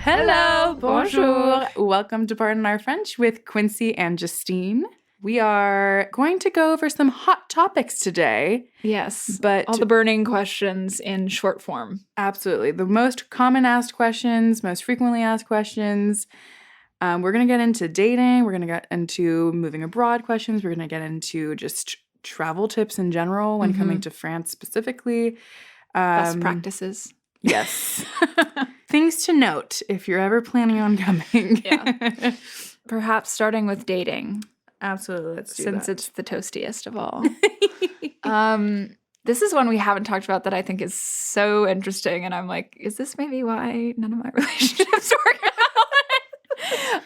Hello, bonjour. Welcome to Pardon Our French with Quincy and Justine. We are going to go over some hot topics today. Yes, but all the burning questions in short form. Absolutely. The most common asked questions, most frequently asked questions. We're going to get into dating. We're going to get into moving abroad questions. We're going to get into just travel tips in general when coming to France specifically. Best practices. Yes. Things to note if you're ever planning on coming. Yeah. Perhaps starting with dating. Absolutely. Let's do Since that. it's the toastiest of all. This is one we haven't talked about that I think is so interesting. And I'm like, is this maybe why none of my relationships work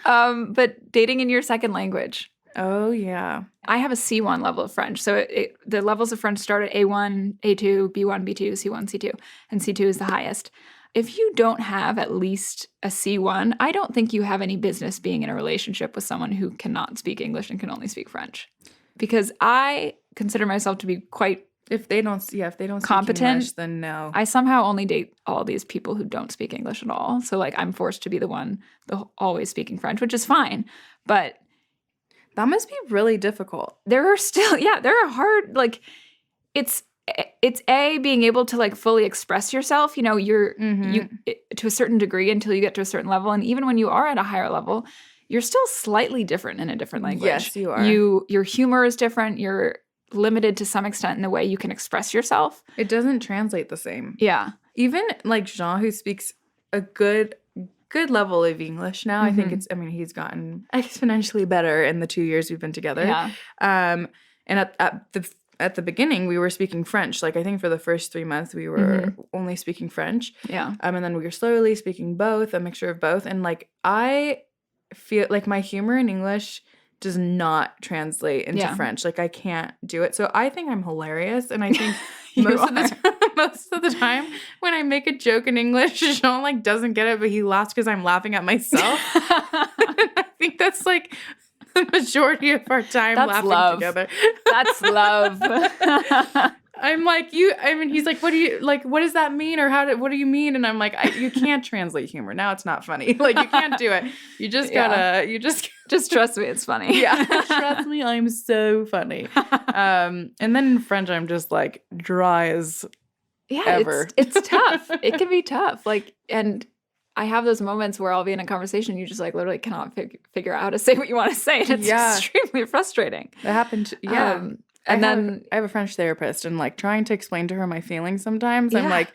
out? But dating in your second language. Oh, yeah. I have a C1 level of French. So the levels of French start at A1, A2, B1, B2, C1, C2. And C2 is the highest. If you don't have at least a C1, I don't think you have any business being in a relationship with someone who cannot speak English and can only speak French. Because I consider myself to be quite If they don't speak competent, English, then no. I somehow only date all these people who don't speak English at all. So like I'm forced to be the one always speaking French, which is fine. But that must be really difficult. there are hard, like it's being able to like fully express yourself. You know, you to a certain degree until you get to a certain level. And even when you are at a higher level, you're still slightly different in a different language. Yes, you are. Your humor is different. You're limited to some extent in the way you can express yourself. It doesn't translate the same. Yeah. Even like Jean, who speaks a good level of English now. I think he's gotten exponentially better in the 2 years we've been together. Yeah. And at the beginning, we were speaking French. Like, I think for the first 3 months, we were only speaking French. Yeah. And then we were slowly speaking both, a mixture of both. And, like, I feel like my humor in English does not translate into French. Like, I can't do it. So I think I'm hilarious. And I think most of the time when I make a joke in English, Jean, like, doesn't get it, but he laughs because I'm laughing at myself. I think that's, like, the majority of our time laughing together. That's love. I'm like, he's like, what does that mean? Or what do you mean? And I'm like, you can't translate humor. Now it's not funny. Like, you can't do it. You just gotta, just trust me, it's funny. Yeah. Trust me, I'm so funny. And then in French, I'm just like dry as ever. It's tough. It can be tough. Like, and I have those moments where I'll be in a conversation, you just like literally cannot figure out how to say what you want to say. And it's extremely frustrating. That happened. I have a French therapist, and like trying to explain to her my feelings sometimes, I'm like,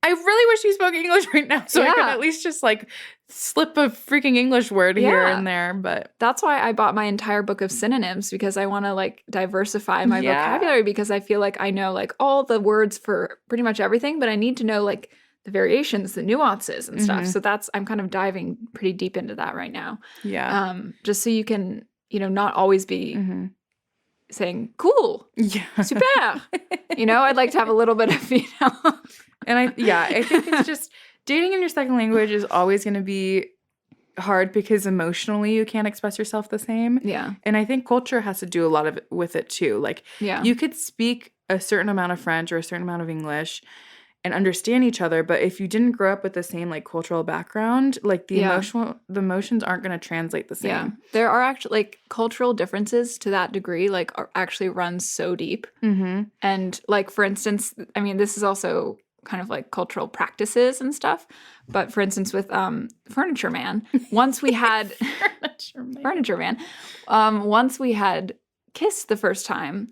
I really wish you spoke English right now so I could at least just like slip a freaking English word here and there. But that's why I bought my entire book of synonyms, because I want to like diversify my vocabulary, because I feel like I know like all the words for pretty much everything, but I need to know like the variations, the nuances and stuff. So I'm kind of diving pretty deep into that right now. Yeah. Just so you can, not always be saying cool, super. I'd like to have a little bit of, And I think it's just dating in your second language is always going to be hard because emotionally you can't express yourself the same. Yeah. And I think culture has to do a lot of it with it too. Like, you could speak a certain amount of French or a certain amount of English and understand each other, but if you didn't grow up with the same like cultural background, like the emotions aren't going to translate the same. Yeah. There are actually like cultural differences to that degree, like actually run so deep. And like, for instance, I mean, this is also kind of like cultural practices and stuff. But for instance, with Furniture Man, once we had Furniture Man, once we had kissed the first time,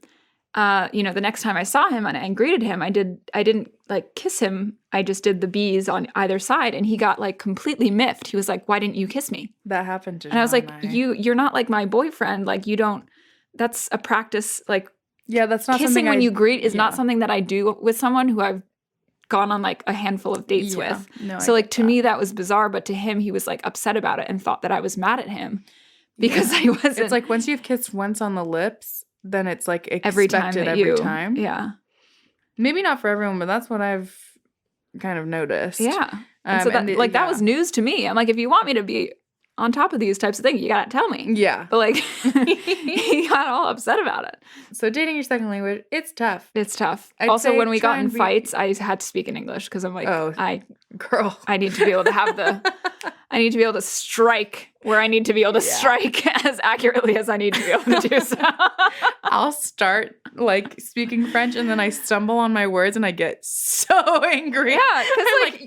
the next time I saw him and greeted him, I didn't like kiss him. I just did the B's on either side, and he got like completely miffed. He was like, "Why didn't you kiss me?" That happened to And I was like, "You're not like my boyfriend. Like you don't. That's a practice. Like that's not kissing something when you greet is not something that I do with someone who I've gone on like a handful of dates with. No, so like to me that was bizarre, but to him he was like upset about it and thought that I was mad at him because I wasn't. It's like once you've kissed once on the lips, then it's like expected every time. Yeah. Maybe not for everyone, but that's what I've kind of noticed. Yeah. And so that was news to me. I'm like, if you want me to be on top of these types of things, you gotta tell me. Yeah. But like he got all upset about it. So dating your second language, it's tough. It's tough. Also, when we got in fights, I had to speak in English because I'm like, Girl. I need to be able to I need to be able to strike where I need to be able to strike as accurately as I need to be able to do so. I'll start like speaking French and then I stumble on my words and I get so angry. Yeah, because like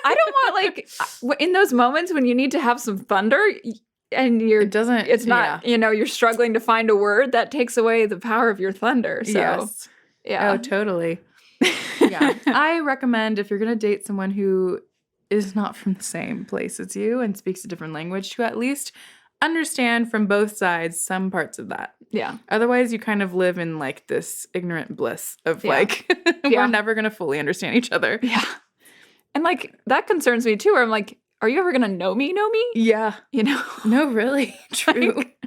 I don't want like in those moments when you need to have some thunder and it's not, you're struggling to find a word that takes away the power of your thunder. So yes. Yeah. Oh, totally. Yeah. I recommend if you're going to date someone who is not from the same place as you and speaks a different language to at least understand from both sides some parts of that. Yeah. Otherwise, you kind of live in like this ignorant bliss of like, we're never going to fully understand each other. Yeah. And like, that concerns me too, where I'm like, are you ever going to know me? Yeah. No, really. True. Like,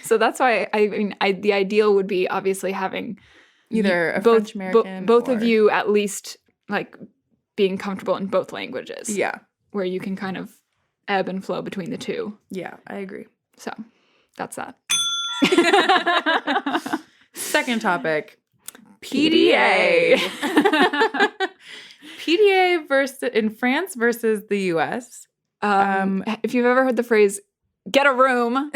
so that's why, the ideal would be obviously having either a French American both of you at least like being comfortable in both languages. Yeah. Where you can kind of ebb and flow between the two. Yeah, I agree. So that's that. Second topic. PDA. PDA in France versus the US. If you've ever heard the phrase, get a room,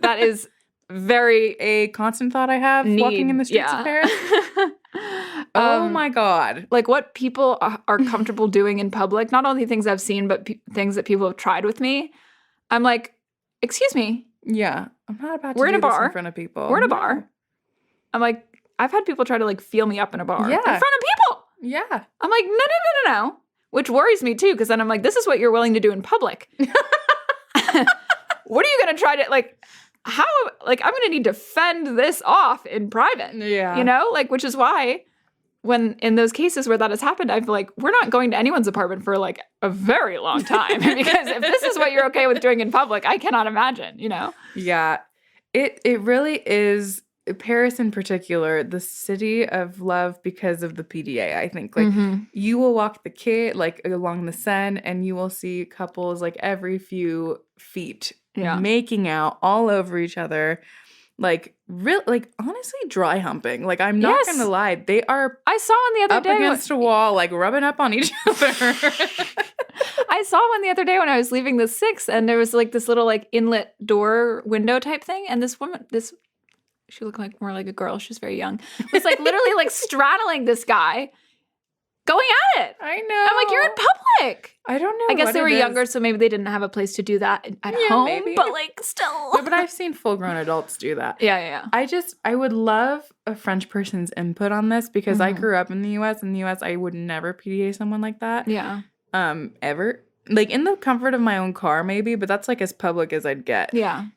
that is very a constant thought I have walking in the streets of Paris. Oh my God. Like what people are comfortable doing in public, not only things I've seen, but things that people have tried with me. I'm like, excuse me. Yeah. I'm not about to We're in do a bar. this in front of people. We're in a bar. I'm like, I've had people try to like feel me up in a bar. Yeah. In front of people. Yeah. I'm like, no. Which worries me too, because then I'm like, this is what you're willing to do in public. What are you going to try to like, how, like, I'm going to need to fend this off in private. Yeah. Like, which is why when in those cases where that has happened, I've like, we're not going to anyone's apartment for like a very long time because if this is what you're okay with doing in public, I cannot imagine, Yeah. It really is, Paris in particular, the city of love because of the PDA, I think. Like, you will walk the quai, like, along the Seine, and you will see couples, like, every few feet making out all over each other. Like, honestly, dry humping. Like, I'm not going to lie. They are I saw one the other day. Up against a wall, like, rubbing up on each other. I saw one the other day when I was leaving the 6th, and there was, like, this little, like, inlet door window type thing, and this woman, she looked like more like a girl. She was very young. Was like literally like straddling this guy, going at it. I know. I'm like, you're in public. I don't know. I guess they were younger, so maybe they didn't have a place to do that at home. Maybe. But like, still. But I've seen full-grown adults do that. Yeah. I would love a French person's input on this because I grew up in the U.S. In the U.S., I would never PDA someone like that. Yeah. Ever. Like in the comfort of my own car, maybe, but that's like as public as I'd get. Yeah.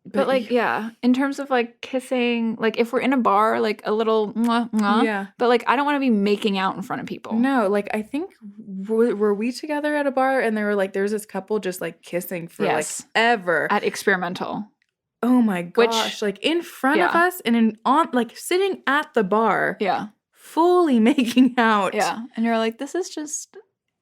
But like, in terms of like kissing, like if we're in a bar, like a little mwah, mwah. Yeah. But like, I don't want to be making out in front of people. No, like I think, were we together at a bar and they were like, there's this couple just like kissing for like ever. At Experimental. Oh my gosh. Like in front of us and like sitting at the bar. Yeah. Fully making out. Yeah. And you're like, this is just,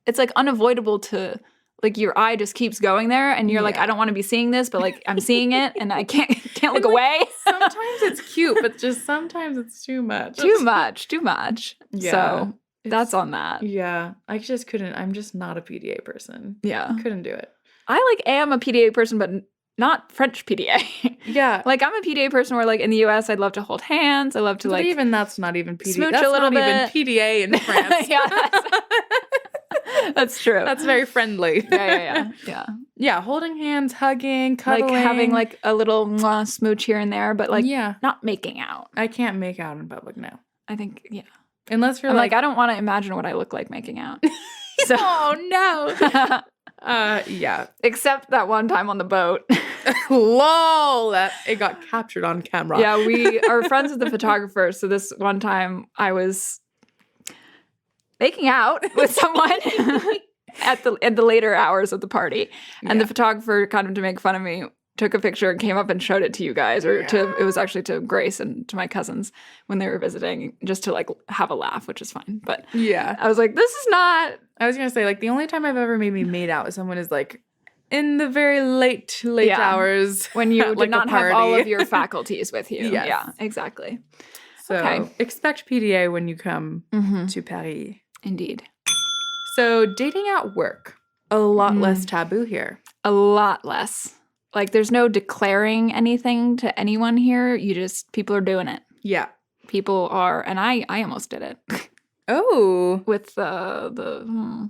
it's like unavoidable to... Like your eye just keeps going there and you're like, I don't want to be seeing this, but like I'm seeing it and I can't look away. Sometimes it's cute, but just sometimes it's too much. Too much. Yeah. So that's on that. Yeah. I just couldn't. I'm just not a PDA person. Yeah. Couldn't do it. I like am a PDA person, but not French PDA. Yeah. Like I'm a PDA person where like in the US, I'd love to hold hands. I love to like. Even that's not even PDA. Smooch that's a little not bit. even PDA in France. That's true. That's very friendly. Yeah. Yeah, holding hands, hugging, cuddling. Like having like a little mwah, smooch here and there, but like not making out. I can't make out in public now. I think, Unless you're like I don't want to imagine what I look like making out. So. Oh, no. Yeah. Except that one time on the boat. Lol. It got captured on camera. Yeah, we are friends with the photographer. So this one time I was making out with someone at the later hours of the party. And the photographer, kind of to make fun of me, took a picture and came up and showed it to you guys. It was actually to Grace and to my cousins when they were visiting, just to like have a laugh, which is fine. But I was like, this is not... I was going to say, like, the only time I've ever made out with someone is like in the very late hours. When you like did not have all of your faculties with you. Yes. Yeah, exactly. So expect PDA when you come to Paris. Indeed. So dating at work, a lot less taboo here. A lot less. Like, there's no declaring anything to anyone here. People are doing it. Yeah. People are, and I almost did it. Oh. With I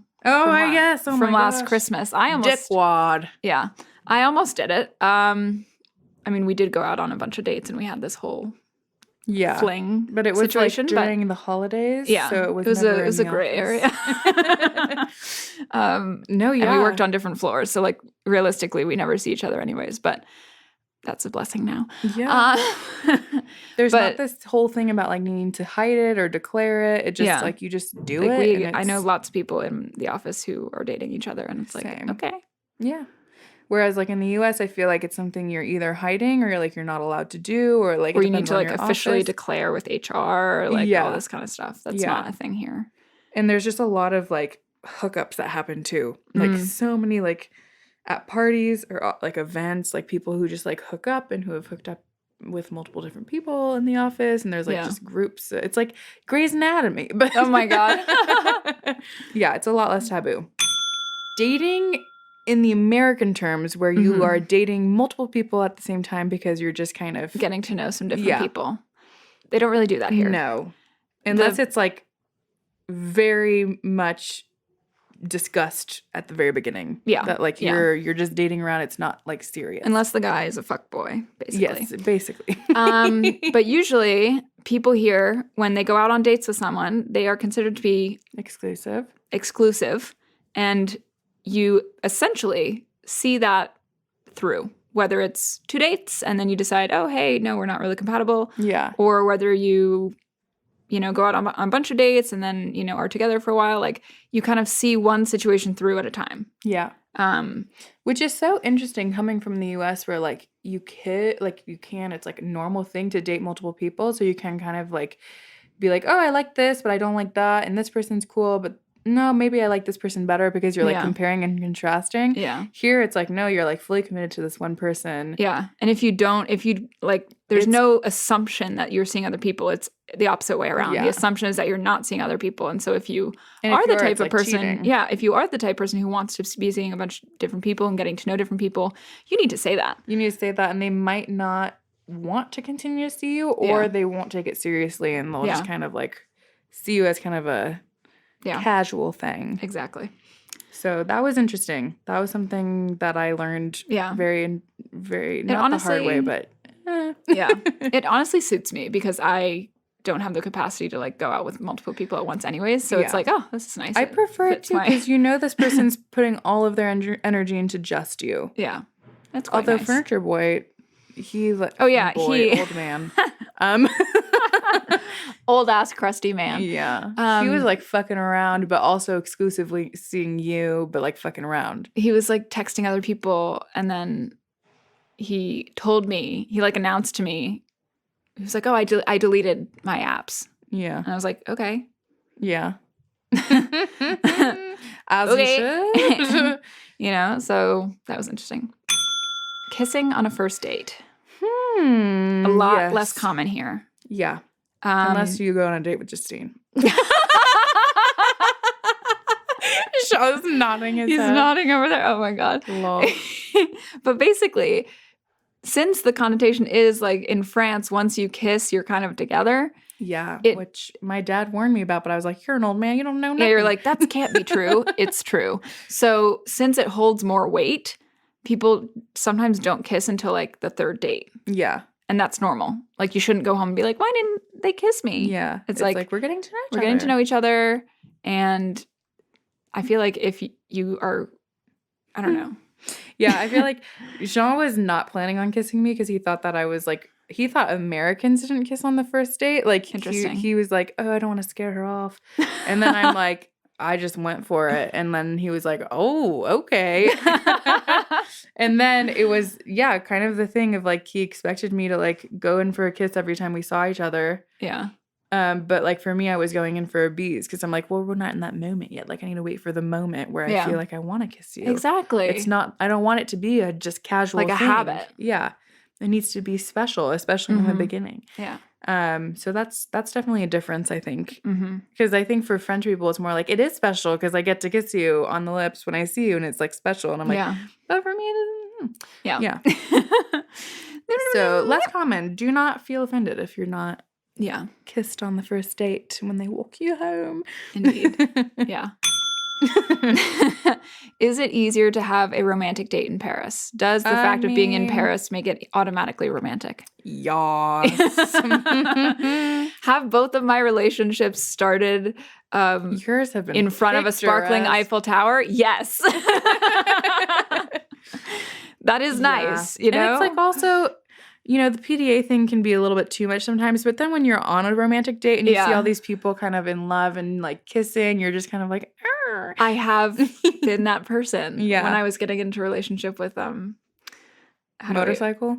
guess. Oh from my last gosh. Christmas. I almost Dickwad. Yeah. I almost did it. I mean, we did go out on a bunch of dates and we had this whole fling but it was situation, like during the holidays. Yeah. So it was a gray area. No, yeah. And we worked on different floors. So like realistically we never see each other anyways, but that's a blessing now. Yeah. There's not this whole thing about like needing to hide it or declare it. It just like you just do like it. I know lots of people in the office who are dating each other and it's like, okay. Yeah. Whereas like in the US, I feel like it's something you're either hiding or like you're not allowed to do or like or you need to like officially declare with HR or like all this kind of stuff. That's not a thing here. And there's just a lot of like hookups that happen too. Like so many like at parties or like events, like people who just like hook up and who have hooked up with multiple different people in the office, and there's like just groups. It's like Grey's Anatomy. But oh my God. Yeah, it's a lot less taboo. Dating in the American terms, where you are dating multiple people at the same time because you're just kind of getting to know some different people. They don't really do that here. No. Unless it's like very much discussed at the very beginning. Yeah. That like you're just dating around, it's not like serious. Unless the guy is a fuckboy, basically. Yes, basically. But usually people here, when they go out on dates with someone, they are considered to be exclusive. And you essentially see that through. Whether it's 2 dates and then you decide, oh, hey, no, we're not really compatible. Yeah. Or whether you go out on a bunch of dates and then, are together for a while. Like, you kind of see one situation through at a time. Yeah. Which is so interesting coming from the US where, like, it's like a normal thing to date multiple people. So you can kind of, like, be like, oh, I like this, but I don't like that. And this person's cool, but no, maybe I like this person better because you're, like, comparing and contrasting. Yeah. Here, it's like, no, you're, like, fully committed to this one person. Yeah. And there's no assumption that you're seeing other people. It's the opposite way around. Yeah. The assumption is that you're not seeing other people. And so if you are the type of person, if you are the type of person who wants to be seeing a bunch of different people and getting to know different people, you need to say that. You need to say that, and they might not want to continue to see you, or they won't take it seriously, and they'll just kind of, like, see you as kind of a casual thing. Exactly. So that was interesting. That was something that I learned very, very, not the hard way, but yeah. It honestly suits me because I don't have the capacity to like go out with multiple people at once anyways. So it's like, oh, this is nice. I prefer it too because this person's putting all of their energy into just you. Yeah. That's quite Although nice. Furniture Boy, old man. Old ass crusty man. Yeah. He was like fucking around, but also exclusively seeing you, but like fucking around. He was like texting other people, and then he told me, he like announced to me, he was like, oh, I deleted my apps. Yeah. And I was like, okay. Yeah. As you should. So that was interesting. Kissing on a first date. A lot less common here. Yeah. Unless you go on a date with Justine. Shaw's nodding his head. He's nodding over there. Oh my God. Lol. But basically, since the connotation is like in France, once you kiss, you're kind of together. Yeah, which my dad warned me about, but I was like, you're an old man, you don't know nothing. Yeah, you're like, that can't be true. It's true. So since it holds more weight, people sometimes don't kiss until like the third date. Yeah. And that's normal. Like, you shouldn't go home and be like, why didn't they kiss me? Yeah. It's like we're getting to know each other. We're getting to know each other. And I feel like if you are, I don't know. Yeah, I feel like Jean was not planning on kissing me because he thought that I was like, he thought Americans didn't kiss on the first date. Like, interesting. He was like, oh, I don't want to scare her off. And then I'm like, I just went for it. And then he was like, oh, okay. And then it was, kind of the thing of like, he expected me to like go in for a kiss every time we saw each other. Yeah. But like for me, I was going in for a bees because I'm like, well, we're not in that moment yet. Like, I need to wait for the moment where I feel like I want to kiss you. Exactly. It's not, I don't want it to be a just casual like a thing. habit. Yeah. it needs to be special, especially in the beginning. Yeah. So that's definitely a difference, I think. Because I think for French people, it's more like, it is special because I get to kiss you on the lips when I see you, and it's like special. And I'm like, but for me, it isn't. Yeah. So less common. Do not feel offended if you're not kissed on the first date when they walk you home. Indeed. Yeah. Is it easier to have a romantic date in Paris? Does the fact of being in Paris make it automatically romantic? Yes. Have both of my relationships started yours have been in front of a sparkling Eiffel Tower? Yes. That is nice, you know? And it's like also, you know, the PDA thing can be a little bit too much sometimes, but then when you're on a romantic date and you see all these people kind of in love and like kissing, you're just kind of like, arr. I have been that person when I was getting into a relationship with motorcycle?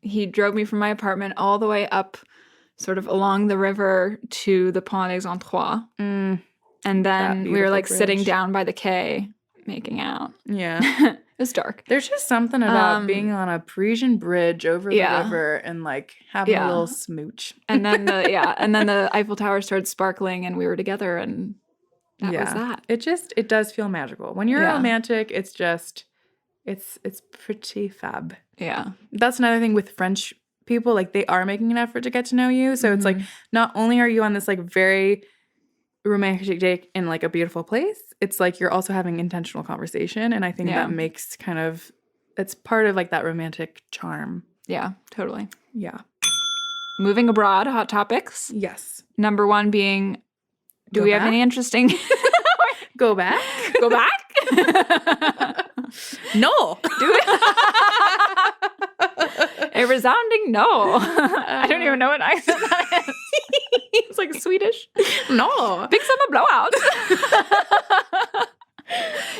He drove me from my apartment all the way up sort of along the river to the Pont des Trois. And then we were like sitting down by the quay making out. Yeah. It was dark. There's just something about being on a Parisian bridge over the river and like having a little smooch. And then the Eiffel Tower started sparkling and we were together, and that was that. It does feel magical. When you're romantic, it's pretty fab. Yeah. That's another thing with French people, like they are making an effort to get to know you. So it's like not only are you on this like very romantic date in like a beautiful place, it's like you're also having intentional conversation, and I think that makes it's part of like that romantic charm. Yeah, totally. Yeah. Moving abroad, hot topics. Yes. Number 1 being, do we have any interesting Go back? Go back? No. Do we? A resounding no. I don't even know what accent that is. It's like Swedish. No. Big summer blowout.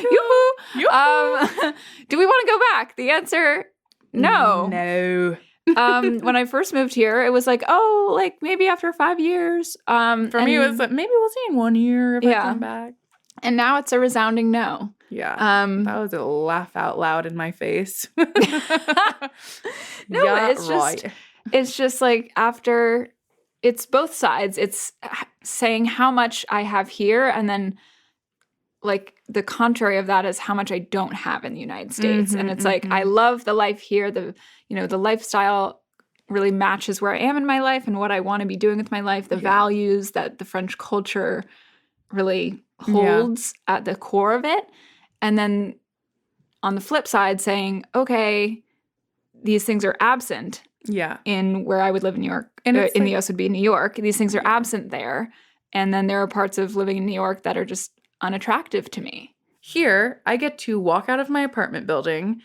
Yoo-hoo. Do we want to go back? The answer, no. No. When I first moved here, it was like, oh, like maybe after 5 years. For me, it was like, maybe we'll see in 1 year if I come back. And now it's a resounding no. Yeah. That was a laugh out loud in my face. No, it's just like after, it's both sides. It's saying how much I have here, and then like the contrary of that is how much I don't have in the United States. And it's like, I love the life here. The lifestyle really matches where I am in my life and what I want to be doing with my life. The values that the French culture really holds at the core of it. And then on the flip side saying, okay, these things are absent in where I would live in New York. And in the US would be New York. These things are absent there. And then there are parts of living in New York that are just unattractive to me. Here, I get to walk out of my apartment building,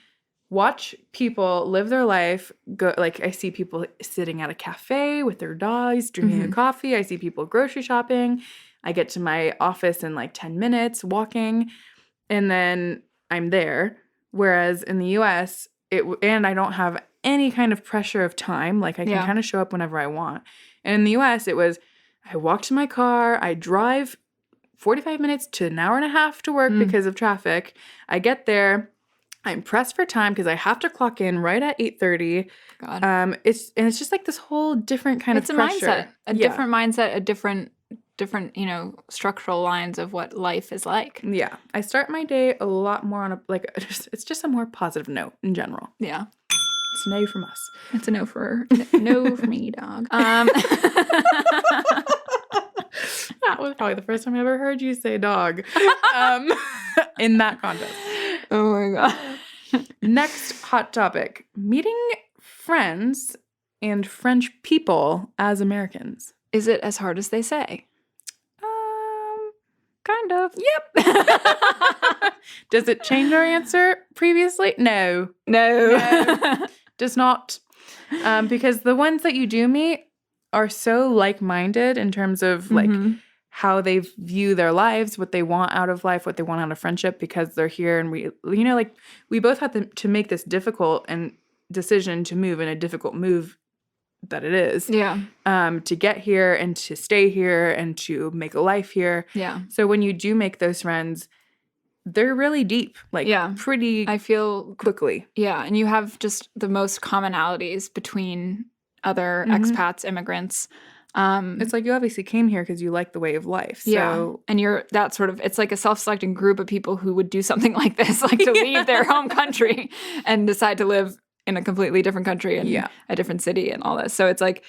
watch people live their life. Go, like I see people sitting at a cafe with their dogs, drinking a coffee. I see people grocery shopping. I get to my office in like 10 minutes walking, and then I'm there. Whereas in the US, and I don't have any kind of pressure of time. Like I can kind of show up whenever I want. And in the US, it was, I walk to my car, I drive 45 minutes to an hour and a half to work because of traffic. I get there, I'm pressed for time because I have to clock in right at 8:30. God. It's just like this whole different kind of pressure. A different mindset, a different, structural lines of what life is like. Yeah. I start my day a lot more on it's just a more positive note in general. Yeah. It's a no from us. It's a no for me, dog. That was probably the first time I ever heard you say dog in that context. Oh my God. Next hot topic. Meeting friends and French people as Americans. Is it as hard as they say? Kind of. Yep. Does it change our answer previously? No. Does not. Because the ones that you do meet are so like-minded in terms of like how they view their lives, what they want out of life, what they want out of friendship, because they're here, and we both had to make this difficult and decision to move in a difficult move that it is. Yeah. To get here and to stay here and to make a life here. Yeah. So when you do make those friends, they're really deep, like pretty I feel quickly. Yeah, and you have just the most commonalities between other expats, immigrants. It's like you obviously came here because you like the way of life. So and you're that sort of, it's like a self-selecting group of people who would do something like this, like to leave their home country and decide to live in a completely different country and a different city and all this. So it's like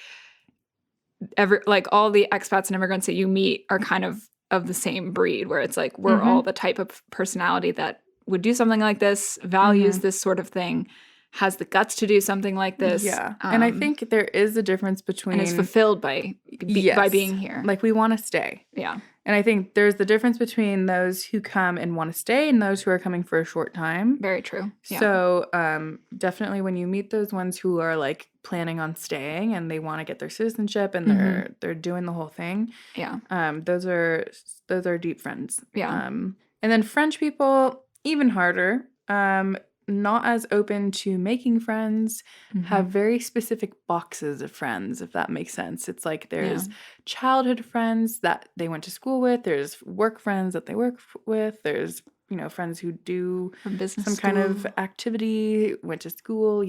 all the expats and immigrants that you meet are kind of the same breed, where it's like we're all the type of personality that would do something like this, values this sort of thing, has the guts to do something like this. Yeah. And I think there is a difference between... And is fulfilled by being here. Like, we want to stay. Yeah. And I think there's the difference between those who come and want to stay and those who are coming for a short time. Very true. Yeah. So definitely when you meet those ones who are, like, planning on staying and they want to get their citizenship and they're doing the whole thing. Yeah. Those are deep friends. Yeah. And then French people, even harder. Not as open to making friends, have very specific boxes of friends, if that makes sense. It's like there's childhood friends that they went to school with, there's work friends that they work with, there's, friends who do some kind of activity, went to school,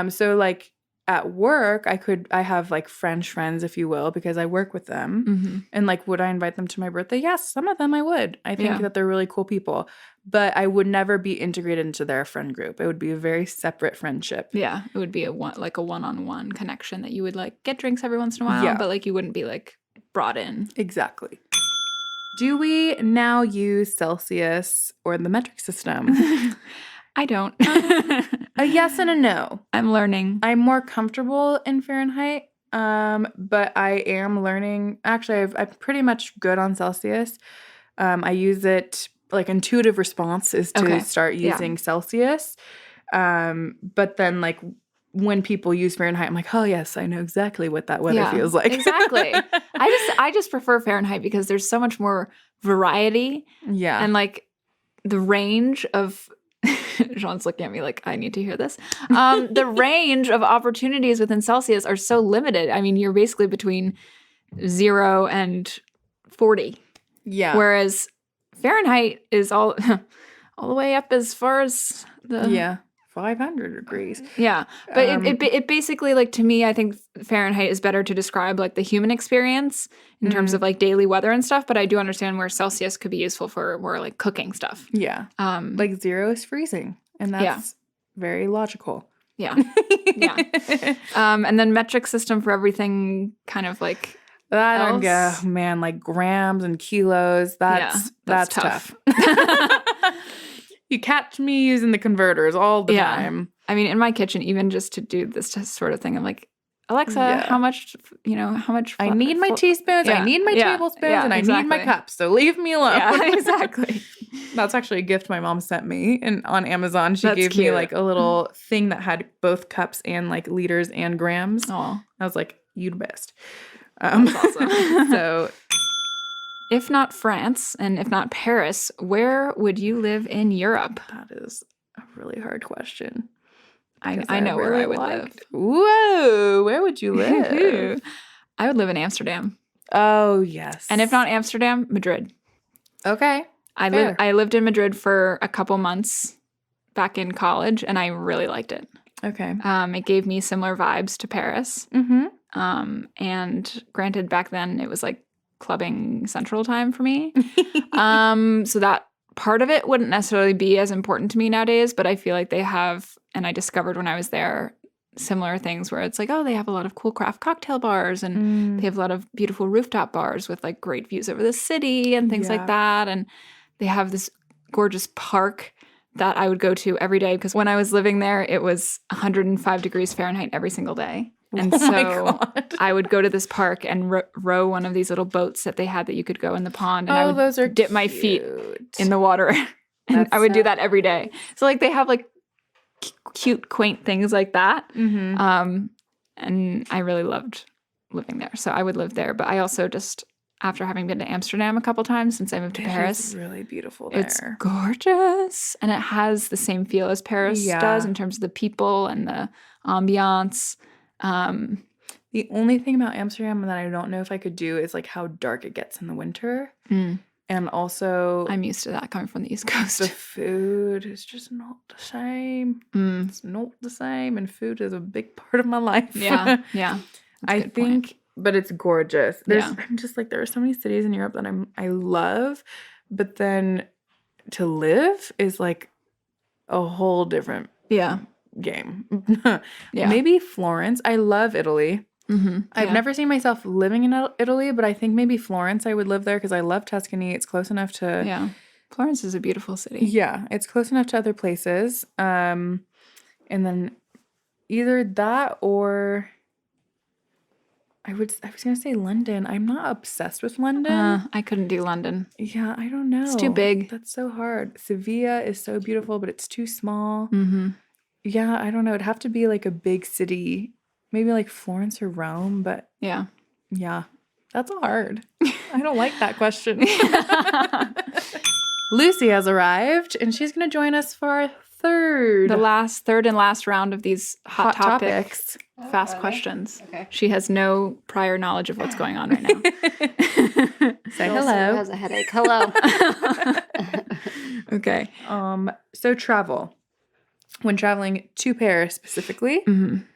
so like at work, I have like French friends, if you will, because I work with them. And like, would I invite them to my birthday? Yes, some of them I would. I think that they're really cool people, but I would never be integrated into their friend group. It would be a very separate friendship. Yeah, it would be a one-on-one connection that you would like get drinks every once in a while, but like you wouldn't be like brought in. Exactly. Do we now use Celsius or the metric system? I don't. A yes and a no. I'm learning. I'm more comfortable in Fahrenheit, but I am learning. Actually, I'm pretty much good on Celsius. I use it, like, intuitive response is to start using Celsius. But then, like, when people use Fahrenheit, I'm like, oh, yes, I know exactly what that weather feels like. Exactly. I just prefer Fahrenheit because there's so much more variety. Yeah. And, like, the range of... Jean's looking at me like, I need to hear this. The range of opportunities within Celsius are so limited. I mean, you're basically between 0 and 40. Yeah. Whereas Fahrenheit is all the way up as far as the... 500 degrees. Yeah. But it basically, like, to me, I think Fahrenheit is better to describe, like, the human experience in terms of, like, daily weather and stuff. But I do understand where Celsius could be useful for more, like, cooking stuff. Yeah. Like, 0 is freezing. And that's very logical. Yeah. Yeah. And then metric system for everything kind of, like... That, man, like, grams and kilos. That's tough. You catch me using the converters all the time. I mean, in my kitchen, even just to do this sort of thing, I'm like, Alexa, how much? I need my teaspoons, I need my tablespoons, and I need my cups. So leave me alone. Yeah, exactly. That's actually a gift my mom sent me, and on Amazon, she gave me like a little thing that had both cups and like liters and grams. Oh, I was like, "You the best." That's awesome. So. If not France and if not Paris, where would you live in Europe? That is a really hard question. I know where I would live. Whoa, where would you live? I would live in Amsterdam. Oh, yes. And if not Amsterdam, Madrid. Okay. I lived in Madrid for a couple months back in college, and I really liked it. Okay. It gave me similar vibes to Paris. And granted, back then it was like clubbing central time for me. So that part of it wouldn't necessarily be as important to me nowadays, but I feel like they have, and I discovered when I was there, similar things where it's like, oh, they have a lot of cool craft cocktail bars and they have a lot of beautiful rooftop bars with like great views over the city and things like that. And they have this gorgeous park that I would go to every day because when I was living there, it was 105 degrees Fahrenheit every single day. And so I would go to this park and row one of these little boats that they had that you could go in the pond. And I would dip my feet in the water. And I would do that every day. So like they have like cute, quaint things like that. And I really loved living there. So I would live there. But I also just, after having been to Amsterdam a couple times since I moved to Paris. It's really beautiful there. It's gorgeous. And it has the same feel as Paris does in terms of the people and the ambiance. The only thing about Amsterdam that I don't know if I could do is like how dark it gets in the winter. And And also, I'm used to that coming from the East Coast. the food is just not the same. It's not the same, and food is a big part of my life. Yeah. I think, but it's gorgeous. I'm just like, there are so many cities in Europe that I love, but then to live is like a whole different game. Maybe Florence. I love Italy. I've never seen myself living in Italy, but I think maybe Florence I would live there because I love Tuscany. It's close enough to... Yeah. Florence is a beautiful city. Yeah. It's close enough to other places. And then either that or... I was going to say London. I'm not obsessed with London. I couldn't do London. Yeah, I don't know. It's too big. That's so hard. Sevilla is so beautiful, but it's too small. Yeah, I don't know. It'd have to be like a big city. Maybe like Florence or Rome, but... Yeah. Yeah. That's hard. I don't like that question. Lucy has arrived, and she's going to join us for our third and last round of these hot topics. Fast questions. Okay. She has no prior knowledge of what's going on right now. Say hello. Has a headache. Hello. Okay. So travel. When traveling to Paris specifically,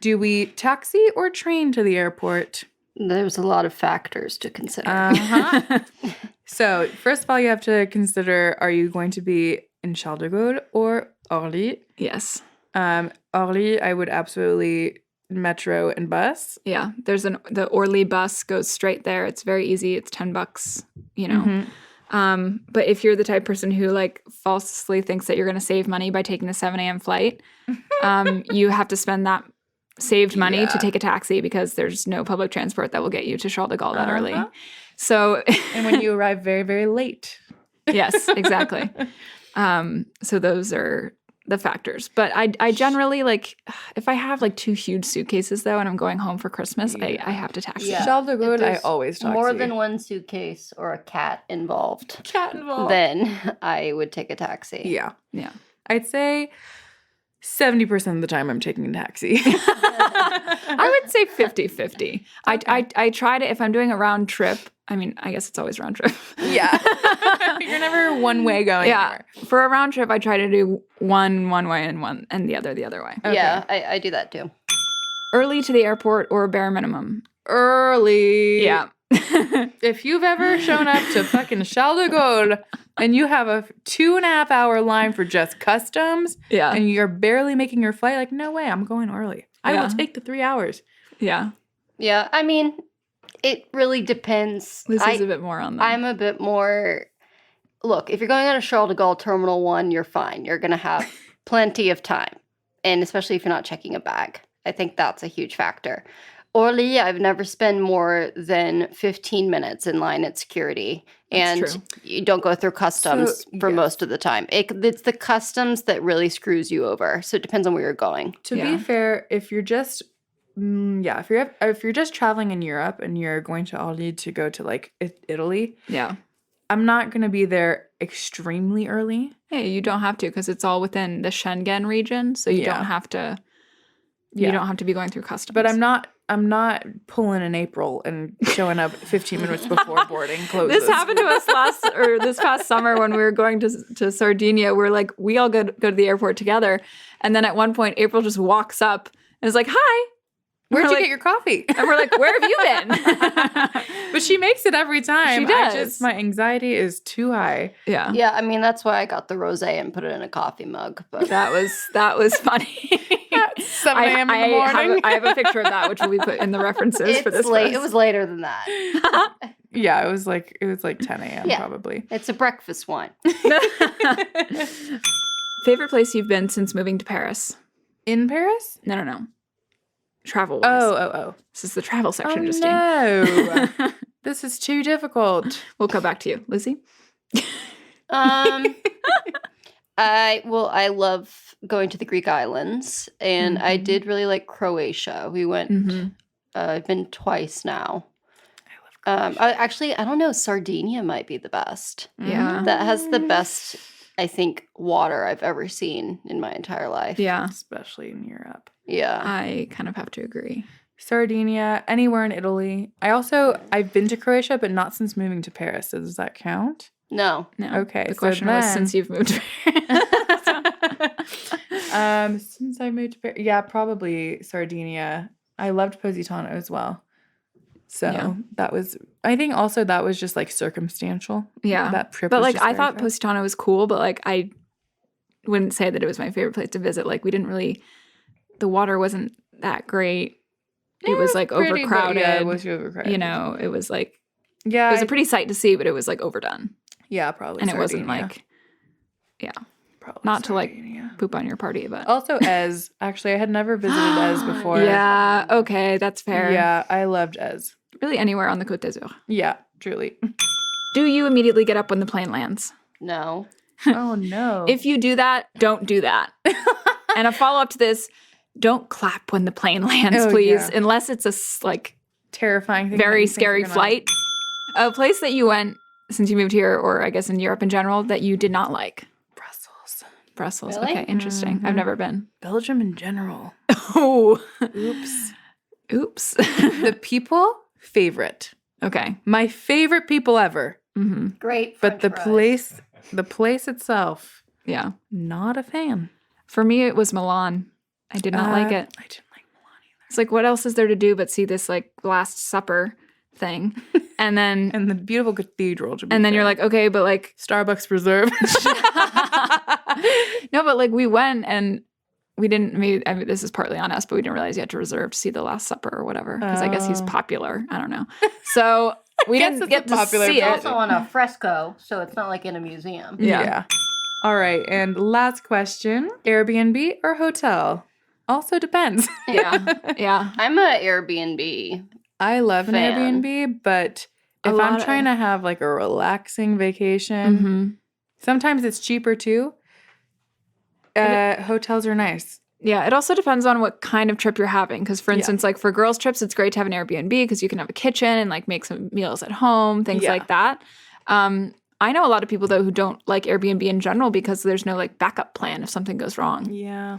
do we taxi or train to the airport? There's a lot of factors to consider. So first of all, you have to consider: are you going to be in Charles de Gaulle or Orly? Yes. Orly, I would absolutely metro and bus. Yeah, the Orly bus goes straight there. It's very easy. It's $10, you know. But if you're the type of person who like falsely thinks that you're going to save money by taking the 7 a.m. flight, you have to spend that saved money to take a taxi because there's no public transport that will get you to Charles de Gaulle that early. So, and when you arrive very, very late. Yes, exactly. So those are the factors. But I generally like, if I have like 2 huge suitcases though, and I'm going home for Christmas, I have to taxi. Yeah. Charles de Gaulle, I always taxi. More than one suitcase or a cat involved. Then I would take a taxi. Yeah. Yeah. I'd say 70% of the time I'm taking a taxi. I would say 50-50. Okay. I try to, if I'm doing a round trip, I mean, I guess it's always round trip. Yeah. You're never one way going anywhere. For a round trip, I try to do one way and the other way. Okay. Yeah, I do that too. Early to the airport or bare minimum? Early. Yeah. If you've ever shown up to fucking Charles de Gaulle and you have a 2.5 hour line for just customs and you're barely making your flight, like, no way, I'm going early. I will take the 3 hours. Yeah. Yeah, I mean, it really depends. Lucy's a bit more on that. I'm a bit more... Look, if you're going out of Charles de Gaulle Terminal 1, you're fine. You're going to have plenty of time. And especially if you're not checking a bag. I think that's a huge factor. Orly, I've never spent more than 15 minutes in line at security. And you don't go through customs for most of the time. It's the customs that really screws you over. So it depends on where you're going. To be fair, if you're just... if you're just traveling in Europe and you're going to Orly to go to like Italy, I'm not going to be there extremely early. Hey, you don't have to because it's all within the Schengen region, so you don't have to. You don't have to be going through customs. But I'm not pulling in April and showing up 15 minutes before boarding closes. This happened to us this past summer when we were going to Sardinia. We're like, we all go to the airport together, and then at one point April just walks up and is like, "Hi." Where'd you get your coffee? And we're like, where have you been? But she makes it every time. She does. My anxiety is too high. Yeah. Yeah, I mean, that's why I got the rosé and put it in a coffee mug. But that was funny. At 7 a.m. in the morning. I have a picture of that, which will be put in the references for this. It was later than that. Yeah, it was like 10 a.m. probably. It's a breakfast wine. Favorite place you've been since moving to Paris? In Paris? No. Travel-wise. Oh. This is the travel section, Justine. No. This is too difficult. We'll come back to you. Lucy? I love going to the Greek islands, and I did really like Croatia. We went, I've been twice now. I love Croatia. I don't know, Sardinia might be the best. Yeah. That has the best, I think, water I've ever seen in my entire life. Yeah. Especially in Europe. Yeah. I kind of have to agree. Sardinia, anywhere in Italy. I've been to Croatia, but not since moving to Paris. So does that count? No. Okay, The so question was then- since you've moved. Since I moved to Paris, yeah, probably Sardinia. I loved Positano as well. So Yeah. that was, I think also that was just like circumstantial. Yeah. That trip But was like just I very thought fun. Positano was cool, but like I wouldn't say that it was my favorite place to visit. Like we didn't really, the water wasn't that great. It was like pretty, but overcrowded. yeah, it was overcrowded. You know, it was like, Yeah. it was a pretty sight to see, but it was like overdone. Yeah, probably. And it wasn't Sardinia. like, yeah, Probably not to like Sardinia. poop on your party, but. Also, Ez. Actually, I had never visited Ez before. Yeah, okay, that's fair. Yeah, I loved Ez. Really anywhere on the Côte d'Azur. Yeah, truly. Do you immediately get up when the plane lands? No. Oh, no. If you do that, don't do that. And a follow-up to this, don't clap when the plane lands, Oh, please, yeah. unless it's a like Terrifying thing. that very you think scary you're gonna- flight. A place that you went since you moved here, or I guess in Europe in general, that you did not like. Brussels. Really? Okay, interesting. I've never been. Belgium in general. Oh, Oops. oops. The people, favorite. Okay. My favorite people ever. Mm-hmm. Great. But French the place itself, Yeah. not a fan. For me, it was Milan. I did not like it. I didn't like Milan either. It's like, what else is there to do but see this like Last Supper thing? And then And the beautiful cathedral. To be and then fair. you're like, okay, but like Starbucks Reserve. no, but like we went and we didn't. Maybe I mean, this is partly on us, but we didn't realize you had to reserve to see the Last Supper or whatever because I guess he's Oh. popular. I don't know. So we guess didn't it's get a to popular see place. it. Also on a fresco, so it's not like in a museum. Yeah. All right. And last question, Airbnb or hotel? Also depends. Yeah. I'm a Airbnb. I love an Fan. Airbnb, but A if lot I'm of- trying to have like a relaxing vacation, Mm-hmm. sometimes it's cheaper too. Hotels are nice. Yeah, it also depends on what kind of trip you're having. Because, for Yeah. instance, like for girls' trips, it's great to have an Airbnb because you can have a kitchen and like make some meals at home, things Yeah. like that. I know a lot of people though who don't like Airbnb in general because there's no like backup plan if something goes wrong. Yeah.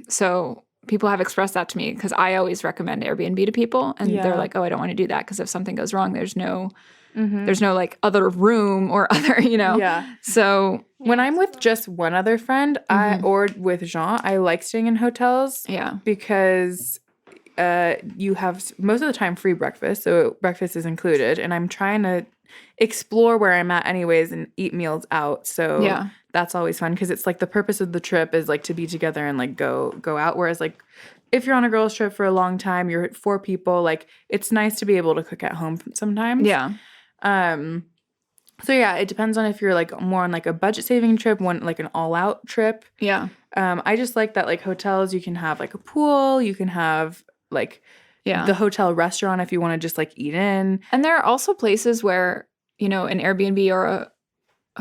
So people have expressed that to me because I always recommend Airbnb to people, and Yeah. they're like, "Oh, I don't want to do that because if something goes wrong, there's no Mhm. like other room or other, you know." Yeah. So When I'm with just one other friend, or with Jean, I like staying in hotels yeah, because you have most of the time free breakfast, so breakfast is included, and I'm trying to explore where I'm at anyways and eat meals out. So Yeah. that's always fun because it's like the purpose of the trip is like to be together and like go out. Whereas like if you're on a girls trip for a long time, you're 4 people, like it's nice to be able to cook at home sometimes. yeah, So yeah, it depends on if you're like more on like a budget saving trip, one like an all out trip. yeah, I just like that like hotels, you can have like a pool, you can have like yeah. the hotel restaurant if you want to just like eat in. And there are also places where, you know, an Airbnb or a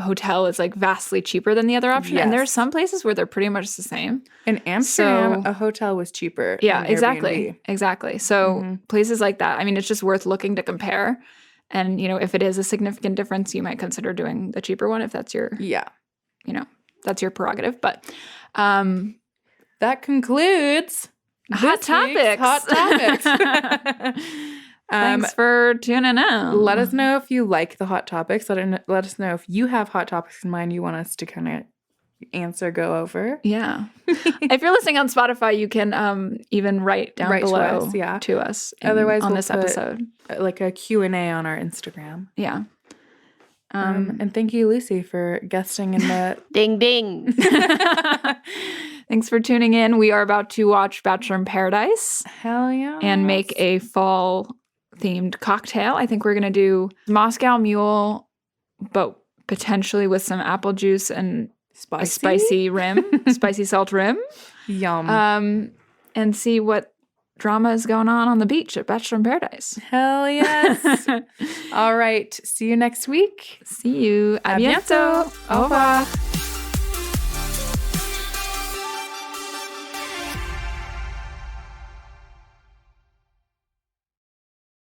hotel is like vastly cheaper than the other option. And there are Yes. some places where they're pretty much the same. In Amsterdam, So- a hotel was cheaper. Yeah, than exactly. Airbnb. Exactly. So Mhm. places like that, I mean, it's just worth looking to compare. And, you know, if it is a significant difference, you might consider doing the cheaper one if that's your, Yeah. you know, that's your prerogative. But That concludes hot this week's topics. Hot topics. Thanks for tuning in. Let us know if you like the hot topics. Let us know if you have hot topics in mind you want us to kind of go over. Yeah. If you're listening on Spotify, you can even write down Write to below us, yeah. to us Otherwise, on we'll this put- episode. Like a Q&A on our Instagram. Yeah. And thank you, Lucy, for guesting in the... Ding ding. Thanks for tuning in. We are about to watch Bachelor in Paradise Hell yeah. and make a fall themed cocktail. I think we're going to do Moscow Mule, but potentially with some apple juice and a spicy rim, spicy salt rim. Yum. And see what drama is going on the beach at Bachelor in Paradise. Hell yes. All right. See you next week. See you. A A bientôt. bientôt. Au revoir.